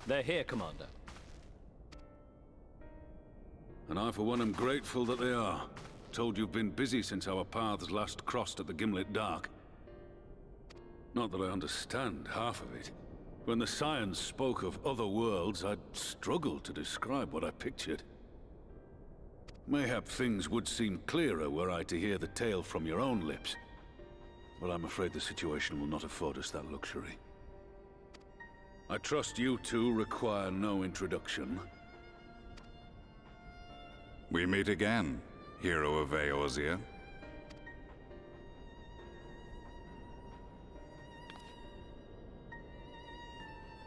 They're here, Commander. And I for one am grateful that they are. Told you've been busy since our paths last crossed at the Gimlet Dark. Not that I understand half of it. When the Scions spoke of other worlds, I'd struggled to describe what I pictured. Mayhap things would seem clearer were I to hear the tale from your own lips. But I'm afraid the situation will not afford us that luxury. I trust you two require no introduction. We meet again, hero of Eorzea.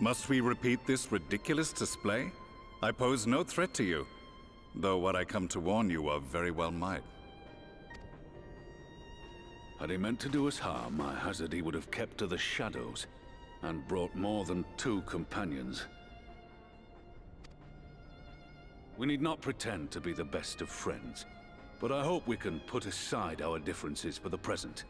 Must we repeat this ridiculous display? I pose no threat to you, though what I come to warn you of very well might. Had he meant to do us harm, I hazard he would have kept to the shadows, and brought more than 2 companions. We need not pretend to be the best of friends, but I hope we can put aside our differences for the present.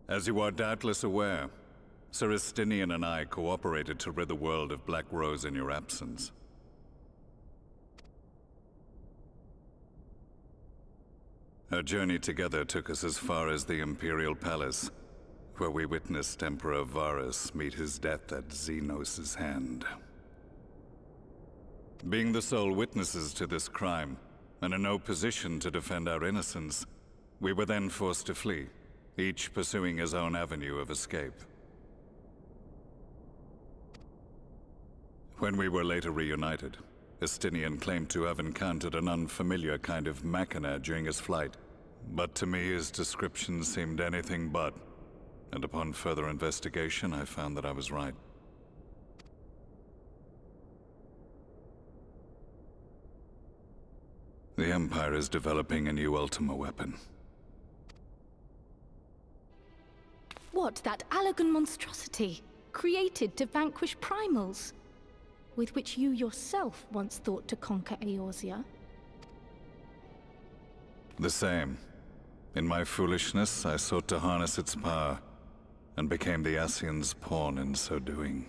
As you are doubtless aware, Sir Estinian and I cooperated to rid the world of Black Rose in your absence. Our journey together took us as far as the Imperial Palace, where we witnessed Emperor Varus meet his death at Xenos' hand. Being the sole witnesses to this crime, and in no position to defend our innocence, we were then forced to flee, each pursuing his own avenue of escape. When we were later reunited, Estinian claimed to have encountered an unfamiliar kind of machina during his flight, but to me his description seemed anything but, and upon further investigation I found that I was right. The Empire is developing a new Ultima weapon. What, that Allagan monstrosity, created to vanquish primals, with which you yourself once thought to conquer Eorzea? The same. In my foolishness, I sought to harness its power, and became the Ascian's pawn in so doing.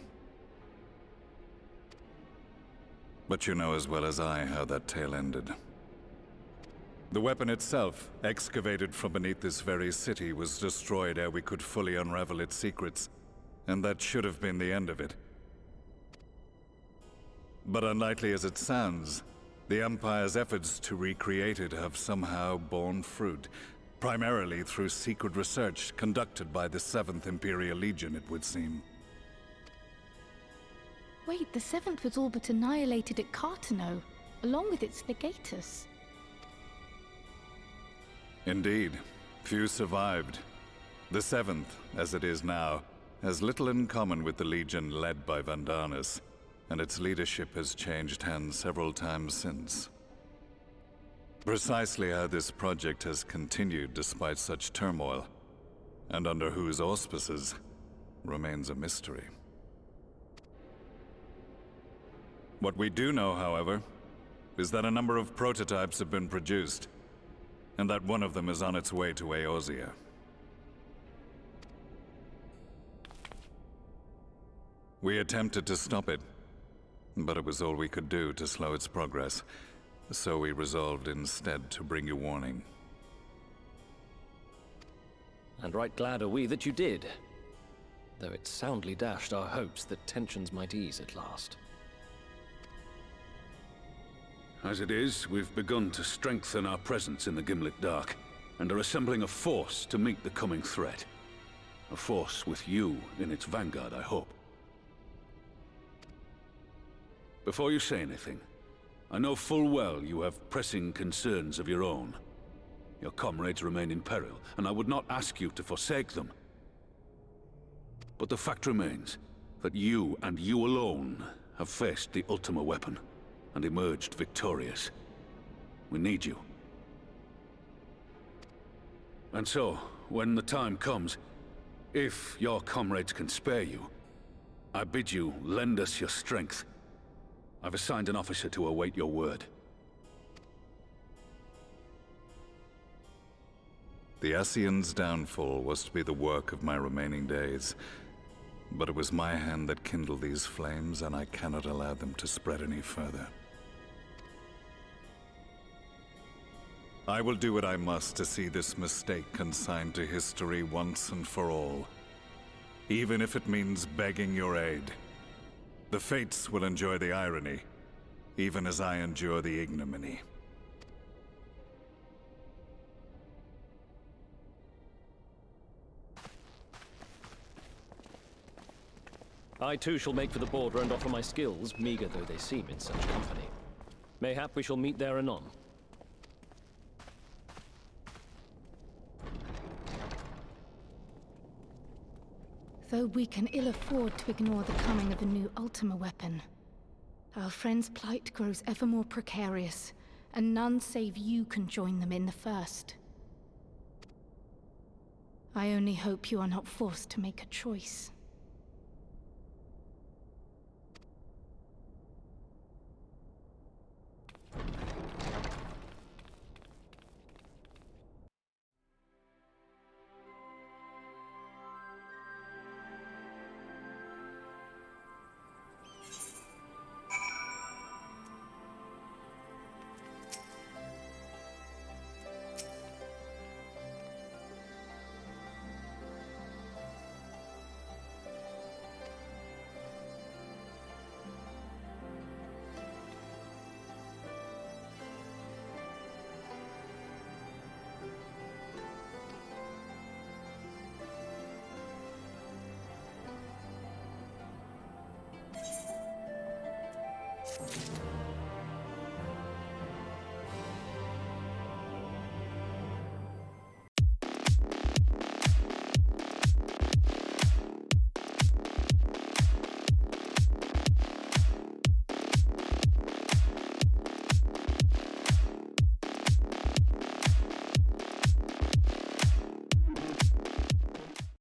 But you know as well as I how that tale ended. The weapon itself, excavated from beneath this very city, was destroyed ere we could fully unravel its secrets, and that should have been the end of it. But unlikely as it sounds, the Empire's efforts to recreate it have somehow borne fruit, primarily through secret research conducted by the 7th Imperial Legion, it would seem. Wait, the 7th was all but annihilated at Cartano, along with its legatus. Indeed, few survived. The 7th, as it is now, has little in common with the Legion led by Vandanis, and its leadership has changed hands several times since. Precisely how this project has continued despite such turmoil, and under whose auspices, remains a mystery. What we do know, however, is that a number of prototypes have been produced, and that one of them is on its way to Eorzea. We attempted to stop it, but it was all we could do to slow its progress, so we resolved instead to bring you warning. And right glad are we that you did, though it soundly dashed our hopes that tensions might ease at last. As it is, we've begun to strengthen our presence in the Gimlet Dark, and are assembling a force to meet the coming threat. A force with you in its vanguard, I hope. Before you say anything, I know full well you have pressing concerns of your own. Your comrades remain in peril, and I would not ask you to forsake them. But the fact remains that you, and you alone, have faced the Ultima weapon, and emerged victorious. We need you. And so, when the time comes, if your comrades can spare you, I bid you lend us your strength. I've assigned an officer to await your word. The Ascian's downfall was to be the work of my remaining days. But it was my hand that kindled these flames, and I cannot allow them to spread any further. I will do what I must to see this mistake consigned to history once and for all. Even if it means begging your aid. The Fates will enjoy the irony, even as I endure the ignominy. I too shall make for the border and offer my skills, meager though they seem in such company. Mayhap we shall meet there anon. Though we can ill afford to ignore the coming of a new Ultima weapon, our friend's plight grows ever more precarious, and none save you can join them in the first. I only hope you are not forced to make a choice.